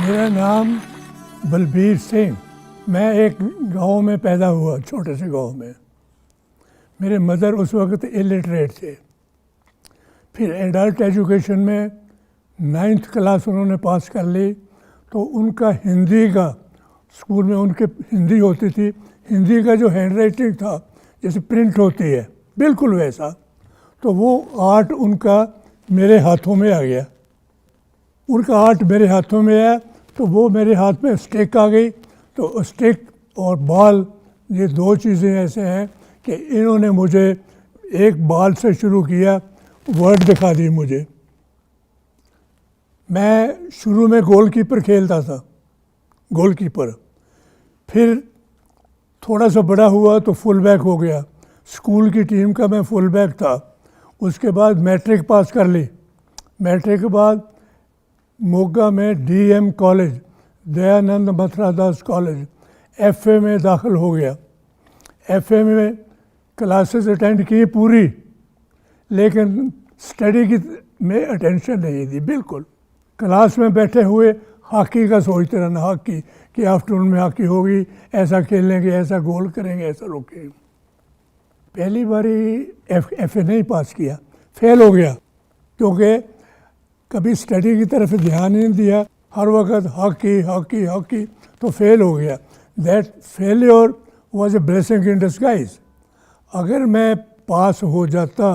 मेरा नाम बलबीर सिंह। मैं एक गांव में पैदा हुआ, छोटे से गांव में। मेरे मदर उस वक्त इलिटरेट थे। फिर एडल्ट एजुकेशन में 9th क्लास उन्होंने पास कर ली, तो उनका हिंदी का स्कूल में उनके हिंदी होती थी। हिंदी का जो हैंड राइटिंग था, जैसे प्रिंट होती है बिल्कुल वैसा, तो वो आर्ट उनका मेरे हाथों में आ गया। उनका आर्ट मेरे हाथों में आया तो वो मेरे हाथ में स्टिक आ गई। तो स्टिक और बॉल, ये दो चीज़ें ऐसे हैं कि इन्होंने मुझे एक बॉल से शुरू किया, वर्ड दिखा दी मुझे। मैं शुरू में गोलकीपर खेलता था, गोलकीपर। फिर थोड़ा सा बड़ा हुआ तो फुल बैक हो गया। स्कूल की टीम का मैं फुल बैक था। उसके बाद मैट्रिक पास कर ली। मैट्रिक के बाद मोगा में DM कॉलेज, दयानंद मथुरा दास कॉलेज, FA में दाखिल हो गया। FA में क्लासेस अटेंड की पूरी, लेकिन स्टडी की में अटेंशन नहीं दी बिल्कुल। क्लास में बैठे हुए हॉकी का सोचते रहना, हॉकी कि आफ्टरनून में हॉकी होगी, ऐसा खेलेंगे, ऐसा गोल करेंगे, ऐसा रोकेंगे। पहली बारी FA नहीं पास किया, फेल हो गया, क्योंकि कभी स्टडी की तरफ ध्यान ही नहीं दिया, हर वक्त हॉकी हॉकी हॉकी, तो फेल हो गया। That failure was a blessing in disguise. अगर मैं पास हो जाता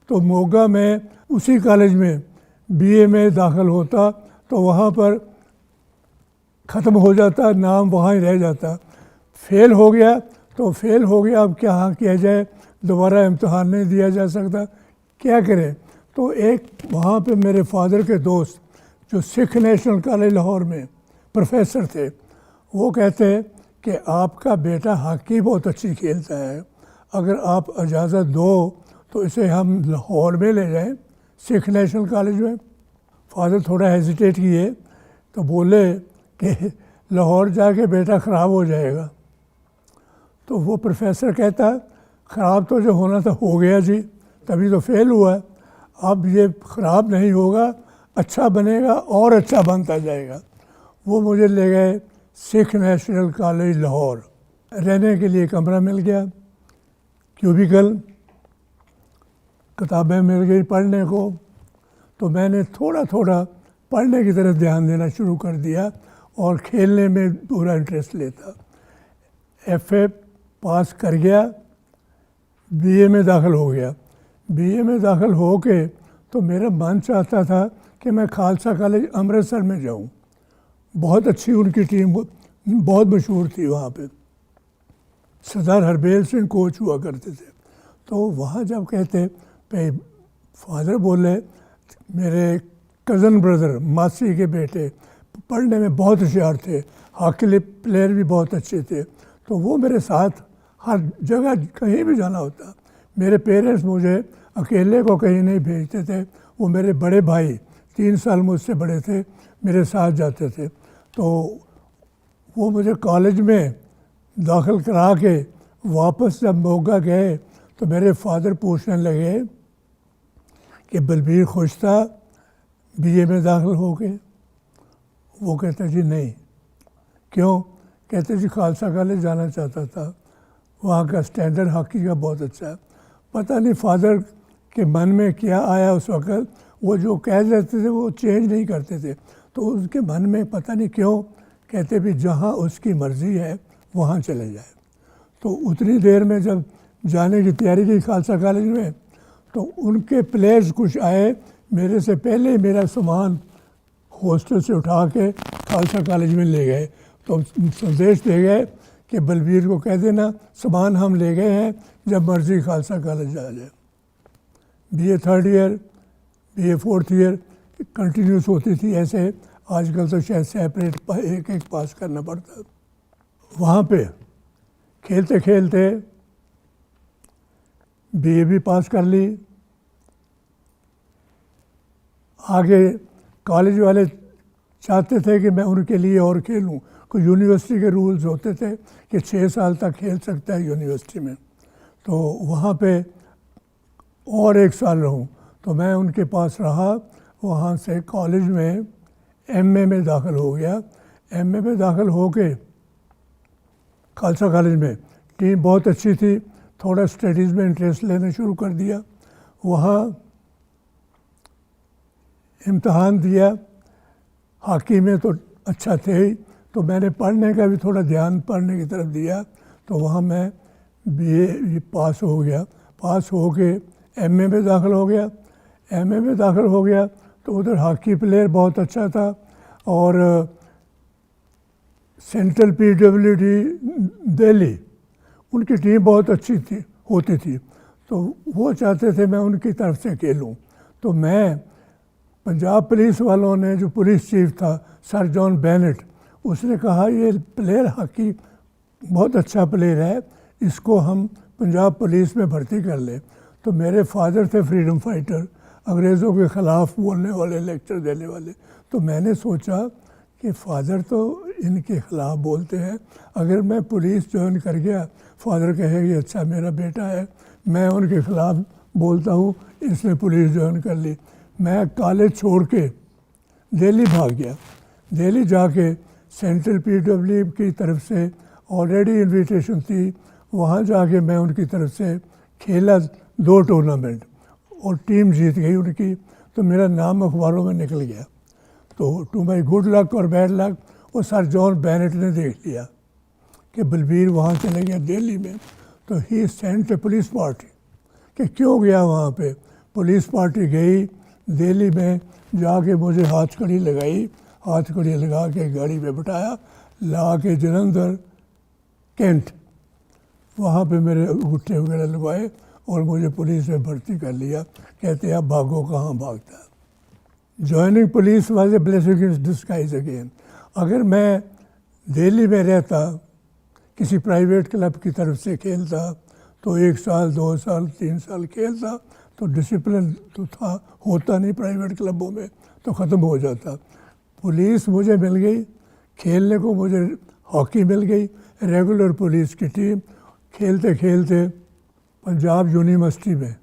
तो मोगा में उसी कॉलेज में BA में दाखिल होता, तो वहाँ पर ख़त्म हो जाता, नाम वहाँ ही रह जाता। फेल हो गया तो फेल हो गया, अब क्या किया जाए, दोबारा इम्तहान नहीं दिया जा सकता, क्या करें। तो एक वहाँ पे मेरे फादर के दोस्त जो सिख नेशनल कॉलेज लाहौर में प्रोफेसर थे, वो कहते कि आपका बेटा हॉकी बहुत अच्छी खेलता है, अगर आप इजाज़त दो तो इसे हम लाहौर में ले जाएं, सिख नेशनल कॉलेज में। फादर थोड़ा हेजिटेट किए तो बोले कि लाहौर जाके बेटा ख़राब हो जाएगा। तो वो प्रोफेसर कहता, ख़राब तो जो होना था हो गया जी, तभी तो फेल हुआ, अब ये ख़राब नहीं होगा, अच्छा बनेगा और अच्छा बनता जाएगा। वो मुझे ले गए सिख नेशनल कॉलेज लाहौर। रहने के लिए कमरा मिल गया, क्यूबिकल, किताबें मिल गई पढ़ने को। तो मैंने थोड़ा थोड़ा पढ़ने की तरफ ध्यान देना शुरू कर दिया और खेलने में पूरा इंटरेस्ट लेता। FA पास कर गया, BA में दाखिल हो गया। BA में दाखिल हो के तो मेरा मन चाहता था कि मैं खालसा कॉलेज अमृतसर में जाऊं। बहुत अच्छी उनकी टीम, बहुत मशहूर थी वहाँ पे। सरदार हरबेल सिंह कोच हुआ करते थे। तो वहाँ जब कहते पे फादर बोले, मेरे कज़न ब्रदर, मासी के बेटे पढ़ने में बहुत होशियार थे, हॉकी प्लेयर भी बहुत अच्छे थे, तो वो मेरे साथ हर जगह कहीं भी जाना होता। मेरे पेरेंट्स मुझे अकेले को कहीं नहीं भेजते थे, वो मेरे बड़े भाई 3 साल मुझसे बड़े थे, मेरे साथ जाते थे। तो वो मुझे कॉलेज में दाखिल करा के वापस जब मोगा गए तो मेरे फादर पूछने लगे कि बलबीर खुश था BA में दाखिल हो के। वो कहता जी नहीं। क्यों? कहते जी खालसा कॉलेज जाना चाहता था, वहाँ का स्टैंडर्ड हॉकी का बहुत अच्छा है। पता नहीं फादर के मन में क्या आया उस वक़्त, वो जो कह देते थे वो चेंज नहीं करते थे। तो उसके मन में पता नहीं क्यों कहते भी जहाँ उसकी मर्ज़ी है वहाँ चले जाए। तो उतनी देर में जब जाने की तैयारी की खालसा कॉलेज में, तो उनके प्लेयर्स कुछ आए, मेरे से पहले ही मेरा सामान हॉस्टल से उठा के खालसा कॉलेज में ले गए। तो संदेश दे गए कि बलबीर को कह देना सामान हम ले गए हैं, जब मर्ज़ी खालसा कॉलेज आ जाए। BA 3rd year, BA 4th year continuous होती थी ऐसे। आजकल तो शायद सेपरेट एक एक पास करना पड़ता। वहाँ पे खेलते खेलते BA भी पास कर ली। आगे कॉलेज वाले चाहते थे कि मैं उनके लिए और खेलूं। कोई यूनिवर्सिटी के रूल्स होते थे कि 6 साल तक खेल सकता है यूनिवर्सिटी में, तो वहाँ पे और 1 साल रहूं। तो मैं उनके पास रहा। वहाँ से कॉलेज में एमए में दाखिल हो गया। एमए में दाखिल हो के खालसा कॉलेज में टीम बहुत अच्छी थी, थोड़ा स्टडीज़ में इंटरेस्ट लेना शुरू कर दिया। वहाँ इम्तहान दिया, हॉकी में तो अच्छा थे ही, तो मैंने पढ़ने का भी थोड़ा ध्यान पढ़ने की तरफ दिया, तो वहाँ मैं बीए पास हो गया। पास हो के एमए में दाखिल हो गया। एमए में दाखिल हो गया तो उधर हॉकी प्लेयर बहुत अच्छा था, और सेंट्रल पीडब्ल्यूडी दिल्ली उनकी टीम बहुत अच्छी थी होती थी, तो वो चाहते थे मैं उनकी तरफ से खेलूं। तो मैं पंजाब पुलिस वालों ने, जो पुलिस चीफ था सर जॉन बेनेट, उसने कहा ये प्लेयर हॉकी बहुत अच्छा प्लेयर है, इसको हम पंजाब पुलिस में भर्ती कर ले। तो मेरे फादर थे फ्रीडम फाइटर, अंग्रेज़ों के ख़िलाफ़ बोलने वाले, लेक्चर देने वाले। तो मैंने सोचा कि फादर तो इनके ख़िलाफ़ बोलते हैं, अगर मैं पुलिस ज्वाइन कर गया, फादर कहेगी अच्छा मेरा बेटा है, मैं उनके ख़िलाफ़ बोलता हूँ, इसने पुलिस ज्वाइन कर ली। मैं कॉलेज छोड़ के दिल्ली भाग गया। दिल्ली जाके सेंट्रल पीडब्ल्यू की तरफ से ऑलरेडी इनविटेशन थी, वहाँ जाके मैं उनकी तरफ से खेला 2 टूर्नामेंट और टीम जीत गई उनकी, तो मेरा नाम अखबारों में निकल गया। तो टू माई गुड लक और बैड लक, वो सर जॉन बेनेट ने देख लिया कि बलबीर वहाँ चले गया दिल्ली में, तो ही सेंट ए पुलिस पार्टी कि क्यों गया वहाँ पे। पुलिस पार्टी गई दिल्ली में, जाके मुझे हाथ कड़ी लगाई, हाथ कड़ी लगा के गाड़ी पे बिठाया, ला के जलंधर कैंट वहाँ पे मेरे अंगूठे वगैरह लगवाए और मुझे पुलिस में भर्ती कर लिया। कहते अब भागो, कहाँ भागता। Joining police was a blessing in disguise again. अगर मैं दिल्ली में रहता, किसी प्राइवेट क्लब की तरफ से खेलता, तो 1 साल 2 साल 3 साल खेलता, तो डिसिप्लिन तो था, होता नहीं प्राइवेट क्लबों में, तो ख़त्म हो जाता। पुलिस मुझे मिल गई, खेलने को मुझे हॉकी मिल गई, रेगुलर पुलिस की टीम। खेलते खेलते पंजाब यूनिवर्सिटी में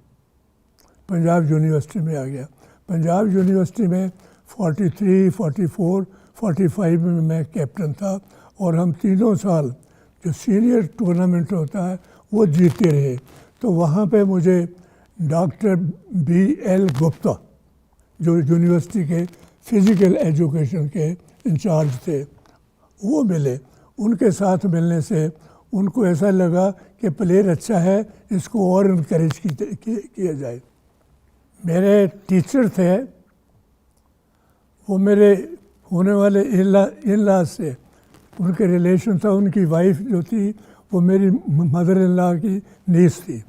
आ गया। पंजाब यूनिवर्सिटी में 43, 44, 45 में मैं कैप्टन था, और हम तीनों साल जो सीनियर टूर्नामेंट होता है वो जीतते रहे। तो वहाँ पे मुझे डॉक्टर BL गुप्ता, जो यूनिवर्सिटी के फिज़िकल एजुकेशन के इंचार्ज थे, वो मिले। उनके साथ मिलने से उनको ऐसा लगा कि प्लेयर अच्छा है, इसको और इनकरेज किया जाए। मेरे टीचर थे, वो मेरे होने वाले इन-लॉ से उनके रिलेशन था, उनकी वाइफ जो थी वो मेरी मदर इन लॉ की नीस थी।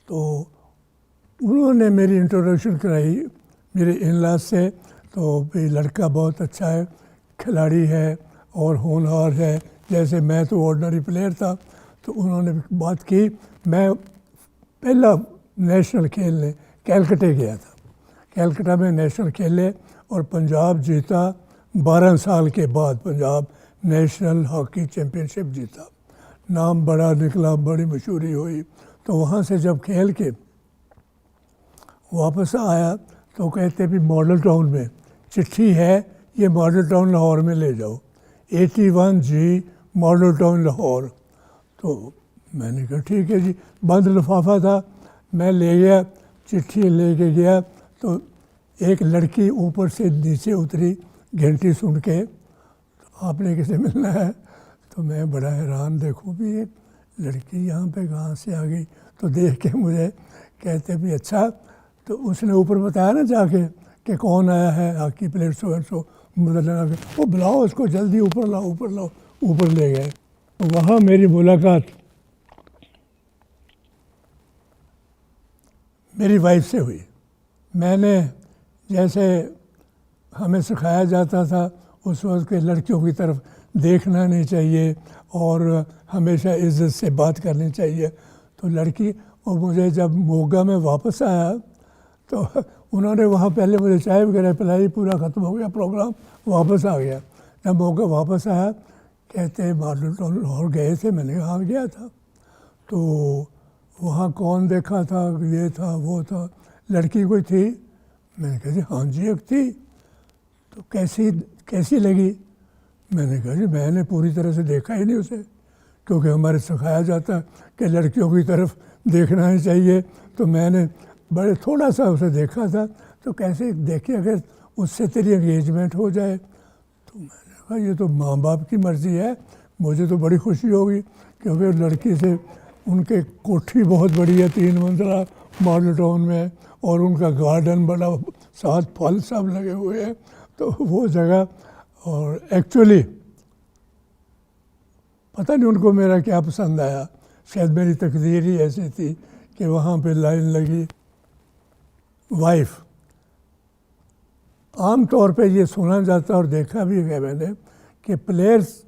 तो उन्होंने मेरी इंट्रोडक्शन कराई मेरे इन-लॉ से, तो भाई लड़का बहुत अच्छा है, खिलाड़ी है और होनहार है, जैसे मैं तो ऑर्डिनरी प्लेयर था। तो उन्होंने बात की। मैं पहला नेशनल खेलने कैलकटा गया था, कैलकटा में नेशनल खेले और पंजाब जीता। 12 साल के बाद पंजाब नेशनल हॉकी चैम्पियनशिप जीता, नाम बड़ा निकला, बड़ी मशहूरी हुई। तो वहाँ से जब खेल के वापस आया तो कहते भी मॉडल टाउन में चिट्ठी है, ये मॉडल टाउन लाहौर में ले जाओ, 81G मॉडल टाउन लाहौर। तो मैंने कहा ठीक है जी। बंद लिफाफा था, मैं ले गया, चिट्ठी लेके गया, तो एक लड़की ऊपर से नीचे उतरी घंटी सुन के, आपने किसे मिलना है। तो मैं बड़ा हैरान, देखूं भी ये लड़की यहाँ पे कहाँ से आ गई। तो देख के मुझे कहते भी अच्छा, तो उसने ऊपर बताया ना जाके कि कौन आया है, hockey player so and so, मतलब वो बुलाओ उसको जल्दी, ऊपर लाओ ऊपर लाओ। ऊपर ले गए। तो वहाँ मेरी मुलाकात मेरी वाइफ से हुई। मैंने जैसे हमें सिखाया जाता था उस वक्त के लड़कियों की तरफ देखना नहीं चाहिए और हमेशा इज़्ज़त से बात करनी चाहिए। तो लड़की, और मुझे जब मोगा में वापस आया तो उन्होंने वहाँ पहले मुझे चाय वगैरह पिलाई, पूरा ख़त्म हो गया प्रोग्राम, वापस आ गया। जब मोगा वापस आया कहते मॉडल टाउन लाहौर गए थे, मैंने कहा हाँ गया था। तो वहाँ कौन देखा था, ये था वो था, लड़की कोई थी, मैंने कहा जी हाँ जी एक थी। तो तो कैसी लगी? मैंने कहा जी मैंने पूरी तरह से देखा ही नहीं उसे, क्योंकि हमारे सिखाया जाता है कि लड़कियों की तरफ देखना ही चाहिए। तो मैंने बड़े थोड़ा सा उसे देखा था, तो कैसे देखिए अगर उससे तेरी एंगेजमेंट हो जाए। तो मैंने कहा ये तो माँ बाप की मर्ज़ी है, मुझे तो बड़ी खुशी होगी, क्योंकि लड़की से उनके कोठी बहुत बड़ी है, 3 मंजिला मॉडल टाउन में, और उनका गार्डन बड़ा, साथ फल सब लगे हुए हैं। तो वो जगह, और एक्चुअली पता नहीं उनको मेरा क्या पसंद आया, शायद मेरी तकदीर ही ऐसी थी कि वहाँ पे लाइन लगी वाइफ। आम तौर पे ये सुना जाता और देखा भी है मैंने कि प्लेयर्स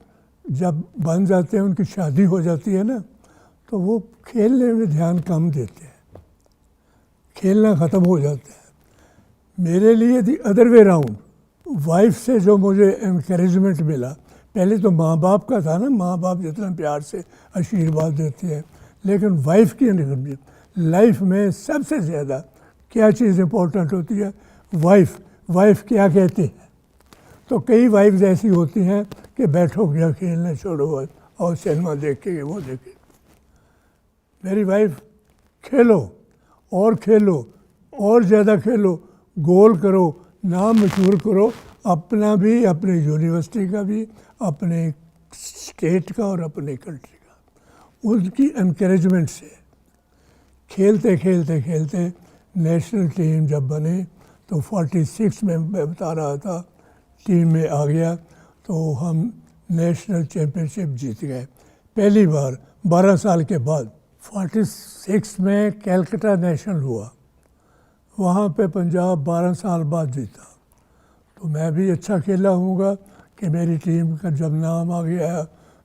जब बन जाते हैं, उनकी शादी हो जाती है ना, तो वो खेलने में ध्यान कम देते हैं, खेलना ख़त्म हो जाता है। मेरे लिए the other way round, wife से जो मुझे इनकरेजमेंट मिला, पहले तो माँ बाप का था ना, माँ बाप जितना प्यार से आशीर्वाद देते हैं, लेकिन वाइफ की लाइफ में सबसे ज़्यादा क्या चीज़ इम्पोर्टेंट होती है? वाइफ क्या कहती है। तो कई वाइफ्स ऐसी होती हैं कि बैठो क्या खेलने, छोड़ो और सिनेमा देखेंगे, वो देखेंगे। मेरी वाइफ खेलो और ज़्यादा खेलो, गोल करो, नाम मशहूर करो, अपना भी, अपनी यूनिवर्सिटी का भी, अपने स्टेट का और अपने कंट्री का। उनकी एनकरेजमेंट से खेलते नेशनल टीम जब बने तो 46 में मैं बता रहा था टीम में आ गया, तो हम नेशनल चैम्पियनशिप जीत गए पहली बार 12 साल के बाद। 46 में कैलकाटा नेशनल हुआ, वहाँ पे पंजाब 12 साल बाद जीता। तो मैं भी अच्छा खेला हूँगा कि मेरी टीम का जब नाम आ गया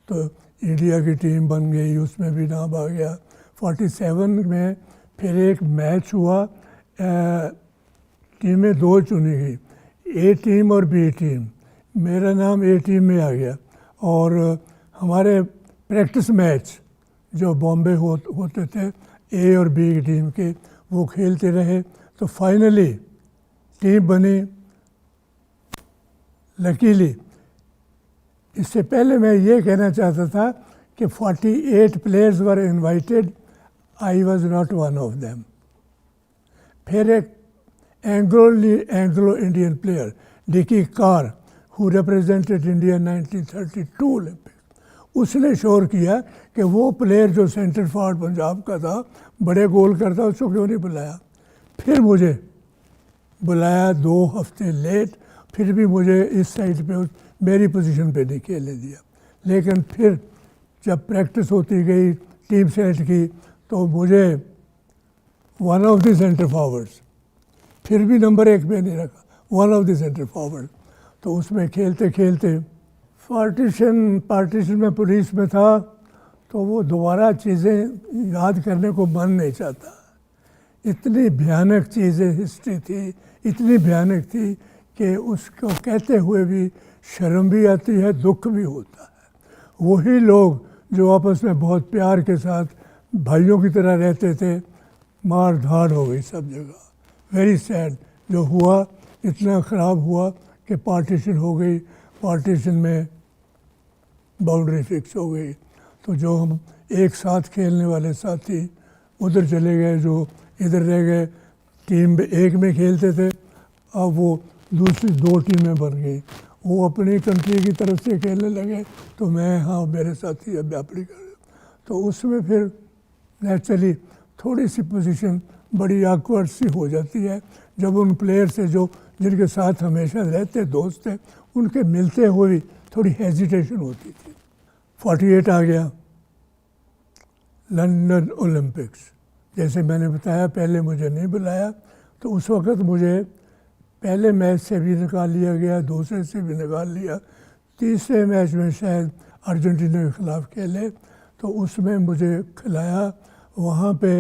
तो इंडिया की टीम बन गई, उसमें भी नाम आ गया। 47 में फिर एक मैच हुआ, टीमें 2 चुनी गई, ए टीम और बी टीम। मेरा नाम ए टीम में आ गया, और हमारे प्रैक्टिस मैच जो बॉम्बे होते थे ए और बी की टीम के, वो खेलते रहे। तो फाइनली टीम बनी लकीली। इससे पहले मैं ये कहना चाहता था कि 48 players were invited, I was not one of them. फिर एक Anglo Indian player Dickie Carr, who represented India 1932 Olympic, उसने शोर किया कि वो प्लेयर जो सेंटर फॉरवर्ड पंजाब का था, बड़े गोल करता, उसको क्यों नहीं बुलाया। फिर मुझे बुलाया 2 हफ्ते लेट, फिर भी मुझे इस साइड पे मेरी पोजीशन पे नहीं खेलने दिया। लेकिन फिर जब प्रैक्टिस होती गई, टीम सेलेक्ट की, तो मुझे one of the centre forwards, फिर भी नंबर 1 पे नहीं रखा, one of the centre forward. तो उसमें खेलते पार्टीशन में पुलिस में था, तो वो दोबारा चीज़ें याद करने को मन नहीं चाहता। इतनी भयानक चीज़ें हिस्ट्री थी, इतनी भयानक थी कि उसको कहते हुए भी शर्म भी आती है, दुख भी होता है। वही लोग जो आपस में बहुत प्यार के साथ भाइयों की तरह रहते थे, मार धाड़ हो गई सब जगह। वेरी सैड जो हुआ, इतना ख़राब हुआ कि पार्टीशन हो गई, पार्टीशन में बाउंड्री फिक्स हो गई। तो जो हम एक साथ खेलने वाले साथी उधर चले गए, जो इधर रह गए, टीम 1 में खेलते थे, अब वो दूसरी 2 टीमें बन गई। वो अपनी कंट्री की तरफ से खेलने लगे, तो मैं हाँ मेरे साथी अब अपनी कर। तो उसमें फिर नेचुरली थोड़ी सी पोजीशन बड़ी ऑकवर्ड सी हो जाती है, जब उन प्लेयर से जो जिनके साथ हमेशा रहते दोस्त थे, उनके मिलते हुए थोड़ी हेजिटेशन होती थी। 48 आ गया, लंदन ओलंपिक्स। जैसे मैंने बताया पहले मुझे नहीं बुलाया, तो उस वक़्त मुझे पहले मैच से भी निकाल लिया गया, दूसरे से भी निकाल लिया, तीसरे मैच में शायद अर्जेंटीना के ख़िलाफ़ खेले, तो उसमें मुझे खिलाया। वहाँ पे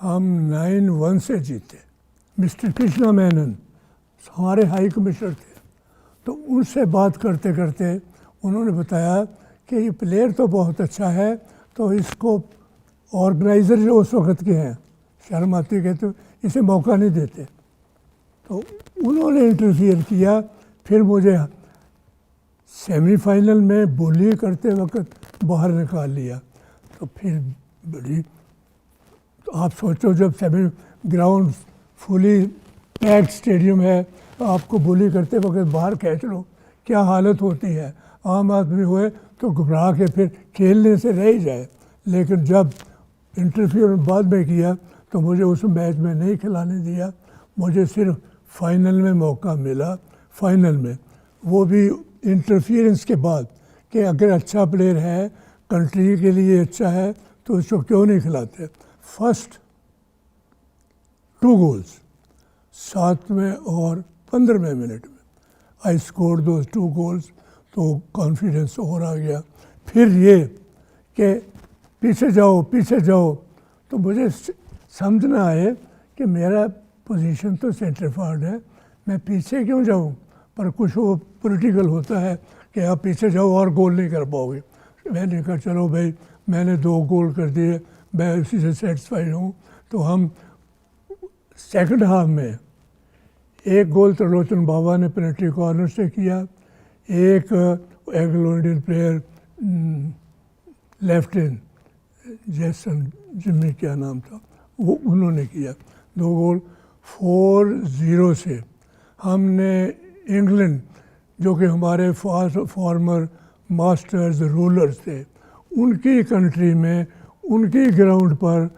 हम 9-1 से जीते। मिस्टर कृष्णा मेनन हमारे हाई कमिश्नर थे, तो उनसे बात करते करते उन्होंने बताया कि ये प्लेयर तो बहुत अच्छा है, तो इसको ऑर्गेनाइज़र जो उस वक़्त के हैं, शर्म आती है, तो इसे मौका नहीं देते। तो उन्होंने इंटरफियर किया फिर मुझे सेमीफाइनल में बोली करते वक्त बाहर निकाल लिया। तो फिर बड़ी, तो आप सोचो जब semi ground fully packed stadium है, तो आपको बोली करते वक्त बाहर खींच लो, क्या हालत होती है। आम आदमी हुए तो घबरा के फिर खेलने से रह ही जाए। लेकिन जब इंटरफियर बाद में किया तो मुझे उस मैच में नहीं खिलाने दिया। मुझे सिर्फ फाइनल में मौका मिला, फाइनल में, वो भी इंटरफियरेंस के बाद, कि अगर अच्छा प्लेयर है, कंट्री के लिए अच्छा है, तो उसको क्यों नहीं खिलाते। फर्स्ट 2 गोल्स 7वें और 15वें मिनट में आई स्कोर्ड दोज 2 गोल्स, तो कॉन्फिडेंस और आ गया। फिर ये कि पीछे जाओ, तो मुझे समझ ना आए कि मेरा पोजीशन तो सेंटर फॉरवर्ड है, मैं पीछे क्यों जाऊं। पर कुछ वो पॉलिटिकल होता है कि आप पीछे जाओ और गोल नहीं कर पाओगे। मैंने कहा चलो भाई, मैंने 2 गोल कर दिए, मैं उसी से सेटिस्फाइड हूँ। तो हम सेकंड हाफ में 1 गोल तो लोचन बाबा ने पेनल्टी कॉर्नर से किया, एक Anglo Indian player left in जैसन जिम्मी क्या नाम था, वो उन्होंने किया 2 गोल। 4-0 से हमने इंग्लैंड, जो कि हमारे फॉर्मर मास्टर्स रूलर्स थे, उनकी कंट्री में, उनकी ग्राउंड पर,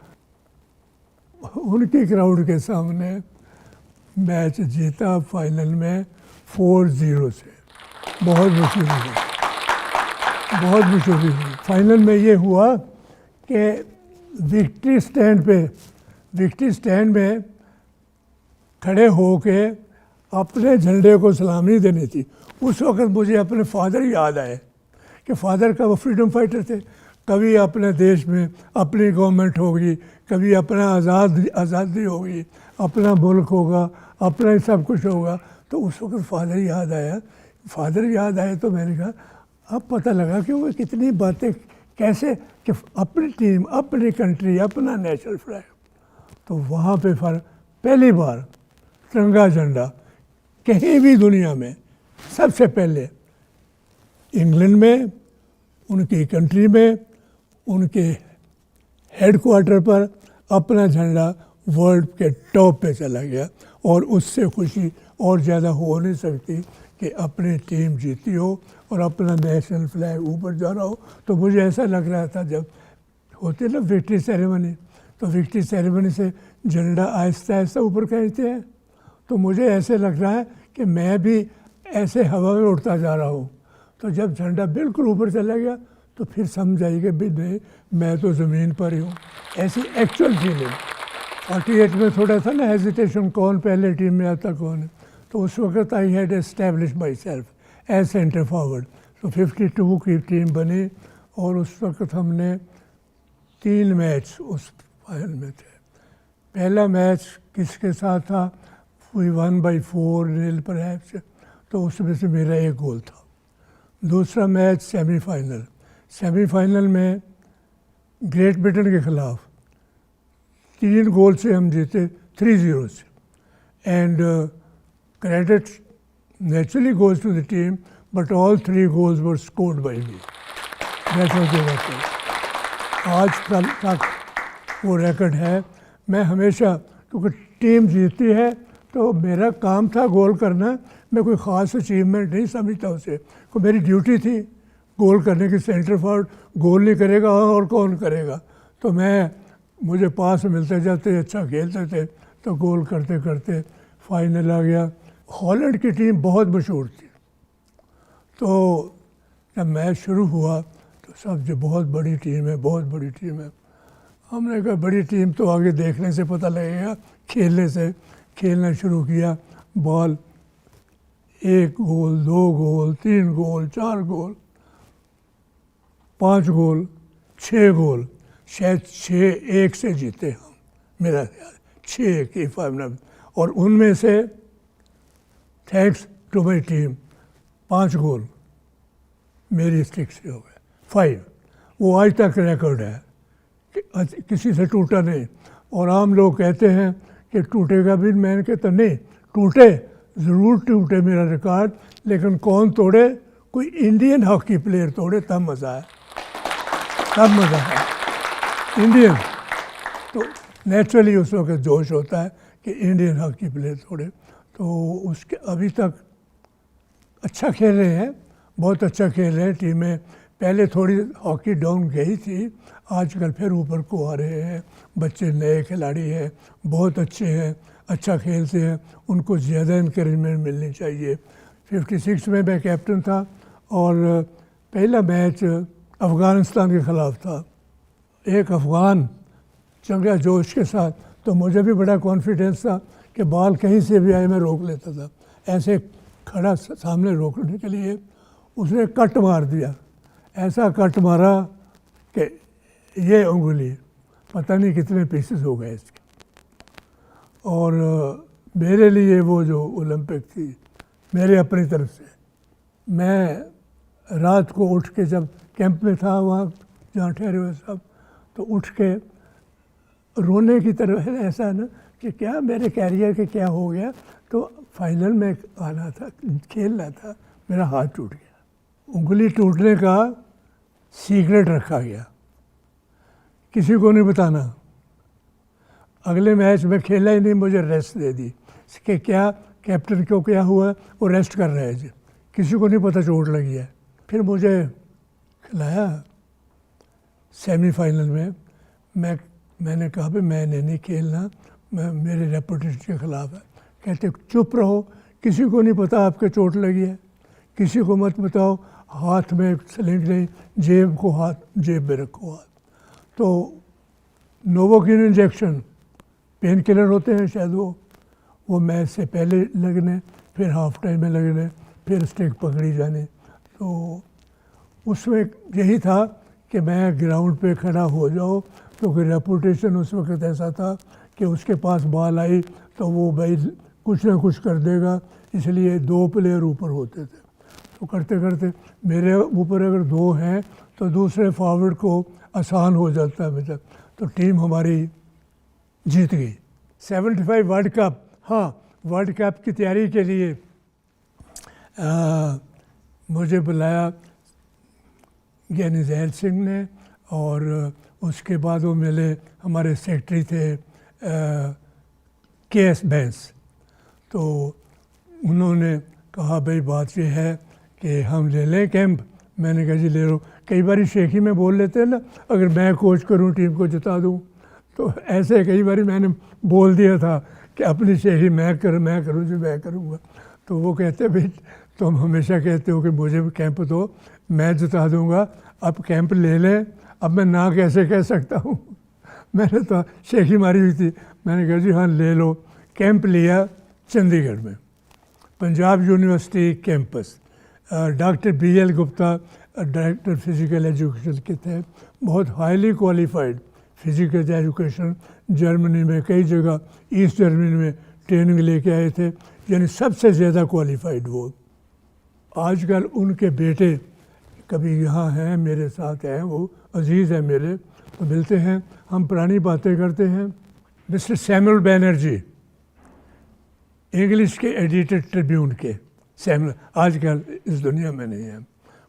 उनकी क्राउड के सामने मैच जीता फाइनल में 4-0 से। बहुत मुश्किल हुई, बहुत मुश्किल हुई। फाइनल में ये हुआ कि विक्ट्री स्टैंड में खड़े होके अपने झंडे को सलामी देनी थी। उस वक्त मुझे अपने फादर याद आए कि फादर का वो फ्रीडम फाइटर थे। कभी अपने देश में अपनी गवर्नमेंट होगी, कभी अपना आज़ादी होगी, अपना मुल्क होगा, अपना ही सब कुछ होगा। तो उस वक्त फादर याद आए तो मैंने कहा अब पता लगा कि वो कितनी बातें कैसे, कि अपनी टीम, अपनी कंट्री, अपना नेशनल फ्लैग। तो वहाँ पे पहली बार तिरंगा झंडा कहीं भी दुनिया में, सबसे पहले इंग्लैंड में, उनकी कंट्री में, उनके हेडक्वार्टर पर अपना झंडा वर्ल्ड के टॉप पे चला गया। और उससे खुशी और ज़्यादा हो नहीं सकती कि अपनी टीम जीती हो और अपना नेशनल फ्लैग ऊपर जा रहा हो। तो मुझे ऐसा लग रहा था जब होती ना विक्ट्री सेरेमनी, तो विक्ट्री सेरेमनी से झंडा आहिस्ता आहिस्ता ऊपर खींचते हैं, तो मुझे ऐसे लग रहा है कि मैं भी ऐसे हवा में उड़ता जा रहा हूँ। तो जब झंडा बिल्कुल ऊपर चला गया तो फिर समझ आई कि भी नहीं, मैं तो ज़मीन पर ही हूँ। ऐसी एक्चुअल फीलिंग। 48 में थोड़ा था ना हेजिटेशन, कौन पहले टीम में आता कौन है। तो उस वक्त I had establish myself as centre forward. तो 52 की टीम बनी और उस वक्त हमने 3 मैच उस फाइनल में थे। पहला मैच किसके साथ था, वी वन बाई 4-0 परहैप्स, तो उसमें से मेरा 1 गोल था। दूसरा मैच सेमीफाइनल में ग्रेट ब्रिटेन के ख़िलाफ़ 3 गोल से हम जीते 3-0 से। And credit naturally goes to the team, but all 3 goals were scored by me. That's what they were. आज तक वो रिकॉर्ड है। मैं हमेशा, क्योंकि टीम जीतती है तो मेरा काम था गोल करना, मैं कोई ख़ास अचीवमेंट नहीं समझता उसे, को मेरी ड्यूटी थी गोल करने की। सेंटर फॉरवर्ड गोल नहीं करेगा और कौन करेगा। तो मुझे पास मिलते जाते, अच्छा खेलते थे, तो गोल करते करते फाइनल आ गया। हॉलैंड की टीम बहुत मशहूर थी। तो जब मैच शुरू हुआ तो सब जो बहुत बड़ी टीम है, बहुत बड़ी टीम है। हमने कहा बड़ी टीम तो आगे देखने से पता लगेगा, खेलने से। खेलना शुरू किया, बॉल 1 गोल, 2 गोल, 3 गोल, 4 गोल, 5 गोल, 6 गोल, शायद 6-1 से जीते हम, मेरा ख्याल 6-1 इफ आई एम नॉट। और उनमें से थैंक्स टू माई टीम 5 गोल मेरी स्टिक से हो गए, 5। वो आज तक रिकॉर्ड है कि किसी से टूटा नहीं। और आम लोग कहते हैं कि टूटेगा भी, मैंने कहता नहीं, टूटे ज़रूर टूटे मेरा रिकॉर्ड, लेकिन कौन तोड़े? कोई इंडियन हॉकी प्लेयर तोड़े, तब मज़ा आया, तब मज़ा आया। इंडियन तो नेचुरली उस वक्त जोश होता है कि इंडियन हॉकी प्लेयर तोड़े। तो उसके अभी तक अच्छा खेल रहे हैं, बहुत अच्छा खेल रहे हैं टीमें। पहले थोड़ी हॉकी डाउन गई थी, आजकल फिर ऊपर को आ रहे हैं। बच्चे नए खिलाड़ी हैं, बहुत अच्छे हैं, अच्छा खेलते हैं, उनको ज़्यादा इंकरेजमेंट मिलनी चाहिए। 56 में मैं कैप्टन था और पहला मैच अफ़गानिस्तान के ख़िलाफ़ था। एक अफ़गान चंगा जोश के साथ, तो मुझे भी बड़ा कॉन्फिडेंस था कि बॉल कहीं से भी आए मैं रोक लेता था। ऐसे खड़ा सामने रोकने के लिए उसने कट मार दिया, ऐसा कट मारा कि ये उंगली पता नहीं कितने पीसेस हो गए इसके। और मेरे लिए वो जो ओलंपिक थी, मेरे अपनी तरफ से, मैं रात को उठ के जब कैंप में था वहाँ जहाँ ठहरे हुए सब, तो उठ के रोने की तरफ ऐसा ना कि क्या मेरे कैरियर के क्या हो गया। तो फाइनल में आना था, खेलना था, मेरा हाथ टूट गया। उंगली टूटने का सीक्रेट रखा गया, किसी को नहीं बताना। अगले मैच में खेला ही नहीं, मुझे रेस्ट दे दी कि क्या कैप्टन को क्या हुआ, वो रेस्ट कर रहे हैं, किसी को नहीं पता चोट लगी है। फिर मुझे खिलाया सेमीफाइनल में। मैंने कहा भाई मैंने नहीं खेलना, मेरे रेपुटेशन के ख़िलाफ़ है। कहते चुप रहो, किसी को नहीं पता आपके चोट लगी है, किसी को मत बताओ, हाथ में स्लिंग नहीं, जेब को हाथ, जेब में रखो हाथ। तो नोवोकिन इंजेक्शन पेन किलर होते हैं शायद, वो मैच से पहले लगने, फिर हाफ टाइम में लगने, फिर स्टिक पकड़ी जाने। तो उसमें यही था कि मैं ग्राउंड पे खड़ा हो जाऊँ, क्योंकि रेपुटेशन उस वक्त ऐसा था कि उसके पास बॉल आई तो वो भाई कुछ ना कुछ कर देगा, इसलिए 2 प्लेयर ऊपर होते थे। तो करते करते मेरे ऊपर अगर 2 हैं तो दूसरे फॉरवर्ड को आसान हो जाता है मेरा, तो टीम हमारी जीत गई। 75 वर्ल्ड कप, हाँ, वर्ल्ड कप की तैयारी के लिए मुझे बुलाया ज्ञानी जैल सिंह ने, और उसके बाद वो मिले हमारे सेक्रेटरी थे के.एस. बैंस। तो उन्होंने कहा भाई बात ये है कि हम ले लें कैंप। मैंने कहा जी ले लो। कई बार शेखी में बोल लेते हैं ना, अगर मैं कोच करूं टीम को जिता दूं, तो ऐसे कई बार मैंने बोल दिया था कि अपनी शेखी मैं करूं जी, मैं करूंगा। तो वो कहते भाई तुम हमेशा कहते हो कि मुझे कैंप दो, मैं जिता दूंगा, अब कैंप ले लें। अब मैं ना कैसे कह सकता हूँ, मैंने तो शेखी मारी हुई थी। मैंने कहा जी हाँ ले लो। कैंप लिया चंडीगढ़ में, Punjab university campus. Doctor BL. Gupta director physical education के थे, बहुत highly qualified physical education. Germany में कई जगह, ईस्ट जर्मनी में ट्रेनिंग लेके आए थे, यानी सबसे ज़्यादा क्वालिफाइड वो। आजकल उनके बेटे कभी यहाँ हैं, मेरे साथ हैं, वो अजीज़ हैं मेरे, तो मिलते हैं, हम पुरानी बातें करते हैं। मिस्टर सैमुअल बैनर्जी, इंग्लिश के एडिटर ट्रिब्यून के सैमुअल, आजकल इस दुनिया में नहीं है,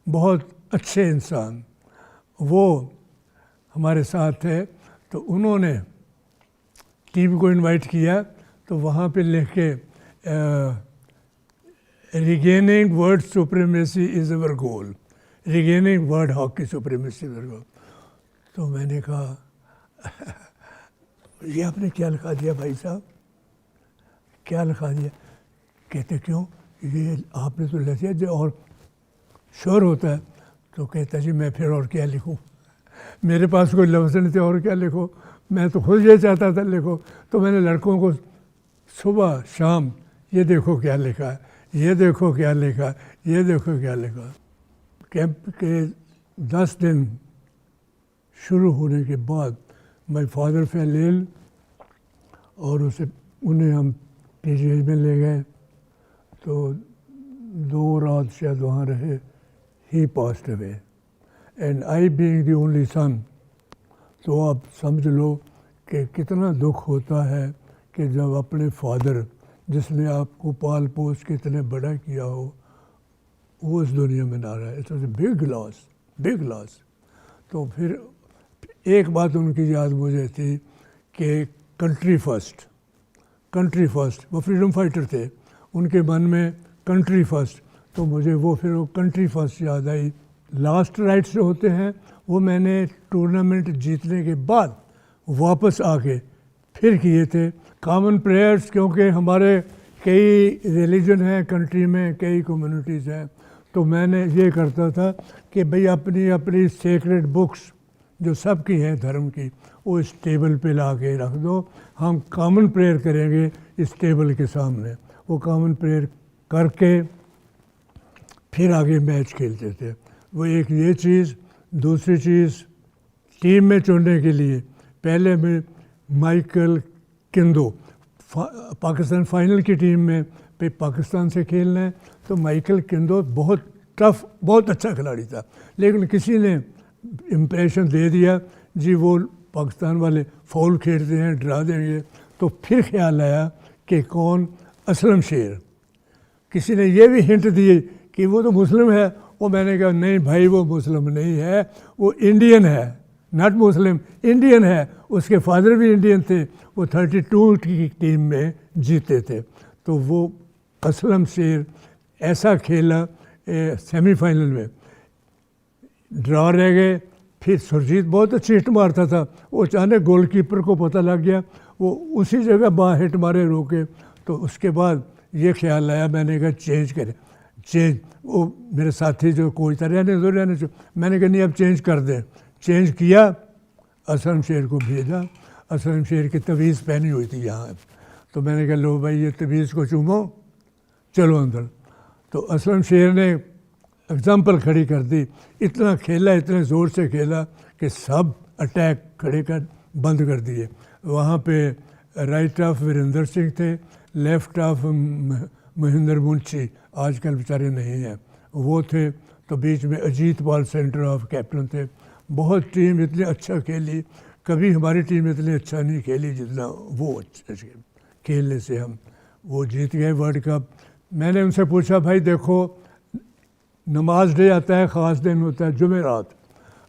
बहुत अच्छे इंसान, वो हमारे साथ थे। तो उन्होंने टीम को इनवाइट किया, तो वहाँ पे लिख के regaining world supremacy is our goal, regaining world hockey supremacy is our goal. तो मैंने कहा ये आपने क्या लिखा दिया भाई साहब, क्या लिखा दिया? कहते क्यों, ये आपने तो लिख दिया जो और श्योर होता है। तो कहता जी मैं फिर और क्या लिखूं, मेरे पास कोई लफ्ज़ नहीं थे और क्या लिखो, मैं तो खुद ये चाहता था लिखो। तो मैंने लड़कों को सुबह शाम ये देखो क्या लिखा है, ये देखो क्या लिखा है, ये देखो क्या लिखा। कैंप के 10 दिन शुरू होने के बाद माय फादर फेल इल, और उन्हें हम पीजीआई में ले गए। तो 2 रात शायद वहाँ रहे। He passed away and I being the only son. तो आप समझ लो कि कितना दुख होता है कि जब अपने फादर जिसने आपको पाल पोस के इतने बड़ा किया हो, वो इस दुनिया में ना रहा है। It was a big loss, big loss. तो फिर एक बात उनकी याद मुझे थी कि कंट्री फर्स्ट, कंट्री फर्स्ट। वो फ्रीडम फाइटर थे, उनके मन में कंट्री फर्स्ट, तो मुझे वो फिर वो कंट्री फर्स्ट याद आई। लास्ट राइट्स जो होते हैं वो मैंने टूर्नामेंट जीतने के बाद वापस आके फिर किए थे। कॉमन प्रेयर्स, क्योंकि हमारे कई रिलीजन हैं कंट्री में, कई कम्युनिटीज़ हैं, तो मैंने ये करता था कि भाई अपनी अपनी सेक्रेड बुक्स जो सबकी हैं धर्म की, वो इस टेबल पे ला के रख दो, हम कॉमन प्रेयर करेंगे इस टेबल के सामने। वो कॉमन प्रेयर करके फिर आगे मैच खेलते थे। वो एक ये चीज़। दूसरी चीज़, टीम में चुनने के लिए पहले मैं माइकल किंदो, पाकिस्तान फाइनल की टीम में पे पाकिस्तान से खेलना है, तो माइकल किंदो बहुत टफ, बहुत अच्छा खिलाड़ी था, लेकिन किसी ने इम्प्रेशन दे दिया जी वो पाकिस्तान वाले फाउल खेलते हैं, डरा देंगे। तो फिर ख्याल आया कि कौन, असलम शेर। किसी ने ये भी हिंट दिए कि वो तो मुस्लिम है। वो मैंने कहा नहीं भाई, वो मुस्लिम नहीं है, वो इंडियन है, नॉट मुस्लिम, इंडियन है। उसके फादर भी इंडियन थे, वो 32 की टीम में जीते थे। तो वो असलम शेर ऐसा खेला सेमीफाइनल में, ड्रा रह गए। फिर सुरजीत बहुत अच्छी हिट मारता था, वो अचानक गोलकीपर को पता लग गया, वो उसी जगह बाहर हिट मारे रोके। तो उसके बाद ये ख्याल आया, मैंने कहा चेंज करें, चेंज। वो मेरे साथी जो कोच था, रहने दो रहने दो, मैंने कहा नहीं अब चेंज कर दें। चेंज किया, असलम शेर को भेजा। असलम शेर की तवीज़ पहनी हुई थी यहाँ, तो मैंने कहा लो भाई ये तवीज़ को चूमो, चलो अंदर। तो असलम शेर ने एग्ज़ाम्पल खड़ी कर दी, इतना खेला, इतने ज़ोर से खेला कि सब अटैक खड़े कर बंद कर दिए। वहाँ पे राइट ऑफ वीरेंद्र सिंह थे, लेफ़्ट ऑफ महेंद्र मुंशी, आजकल बेचारे नहीं हैं, वो थे। तो बीच में अजीत पाल सेंटर ऑफ कैप्टन थे। बहुत टीम इतनी अच्छा खेली, कभी हमारी टीम इतनी अच्छा नहीं खेली जितना वो अच्छा खेलने से हम वो जीत गए वर्ल्ड कप। मैंने उनसे पूछा भाई देखो नमाज डे आता है, ख़ास दिन होता है जुमेरात,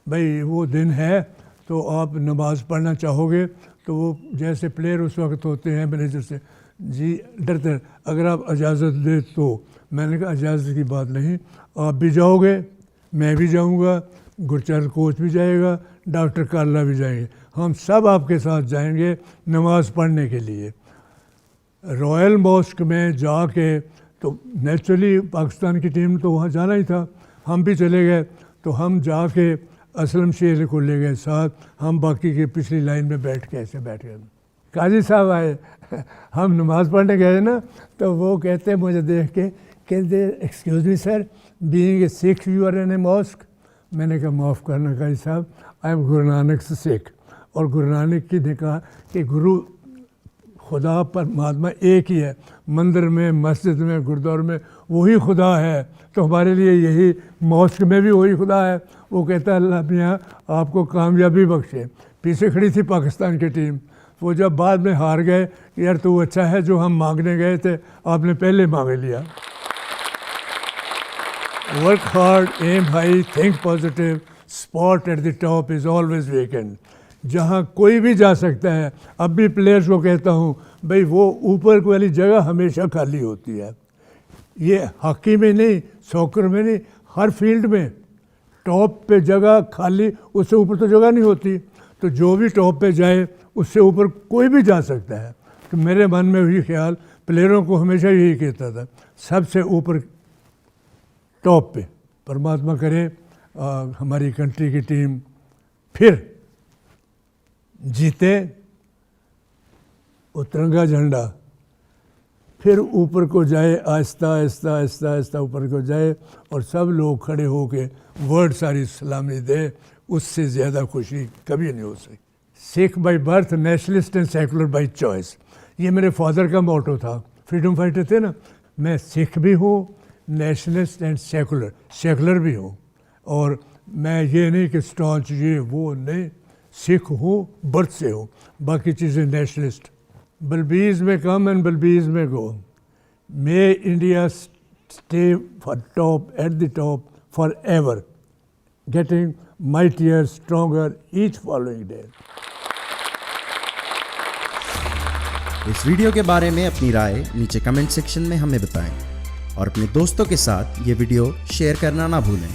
भाई वो दिन है तो आप नमाज पढ़ना चाहोगे? तो वो जैसे प्लेयर उस वक्त होते हैं मैनेजर से, जी डरते, अगर आप इजाज़त दे तो। मैंने कहा इजाज़त की बात नहीं, आप भी जाओगे, मैं भी जाऊंगा, गुरचरण कोच भी जाएगा, डॉक्टर काला भी जाएंगे, हम सब आपके साथ जाएंगे नमाज़ पढ़ने के लिए। रॉयल मॉस्क में जाके तो नेचुरली पाकिस्तान की टीम तो वहाँ जाना ही था, हम भी चले गए। तो हम जाके असलम शेर को ले गए साथ, हम बाकी के पिछली लाइन में बैठ के ऐसे बैठ गए। काजी साहब आए, हम नमाज़ पढ़ने गए ना, तो वो कहते हैं मुझे देख के, कहते excuse me sir, being a Sikh you are in a mosque. मैंने कहा माफ़ करना काजी साहब, आई एम गुरु नानक से सिख। और गुरु नानक की ने कहा कि गुरु खुदा परमात्मा एक ही है, मंदिर में, मस्जिद में, गुरुद्वारे में वही खुदा है, तो हमारे लिए यही मॉस्क में भी वही खुदा है। वो कहता है अल्लाह मियाँ आपको कामयाबी बख्शे। पीछे खड़ी थी पाकिस्तान की टीम, वो जब बाद में हार गए, यार तो अच्छा है जो हम मांगने गए थे आपने पहले मांग लिया। Work hard, aim high, think positive, spot at the top is always vacant. जहाँ कोई भी जा सकता है। अब भी प्लेयर्स को कहता हूँ भाई वो ऊपर वाली जगह हमेशा खाली होती है। ये हॉकी में नहीं, सॉकर में नहीं, हर फील्ड में टॉप पे जगह खाली, उससे ऊपर तो जगह नहीं होती। तो जो भी टॉप पे जाए उससे ऊपर कोई भी जा सकता है। तो मेरे मन में वही ख्याल, प्लेयरों को हमेशा यही कहता था, सबसे ऊपर टॉप पे। परमात्मा करे हमारी कंट्री की टीम फिर जीते, वो तिरंगा झंडा फिर ऊपर को जाए, आहिस्ता आहिस्ता आहिस्ता आहिस्ता ऊपर को जाए और सब लोग खड़े होके वर्ल्ड सारी सलामी दे। उससे ज़्यादा खुशी कभी नहीं हो सकती। Sikh by birth, nationalist and secular by choice, ये मेरे फादर का मोटो था। फ्रीडम फाइटर थे ना, मैं सिख भी हूँ, नेशनलिस्ट एंड सेकुलर भी हूँ। और मैं ये नहीं कि स्टॉन्च ये वो नहीं, सिख हूँ बर्थ से हूँ, बाकी चीज़ें nationalist Balbis may come and Balbis may go. May India stay at the top forever, getting mightier, stronger each following day. इस वीडियो के बारे में अपनी राय नीचे कमेंट सेक्शन में हमें बताएं और अपने दोस्तों के साथ ये वीडियो शेयर करना ना भूलें।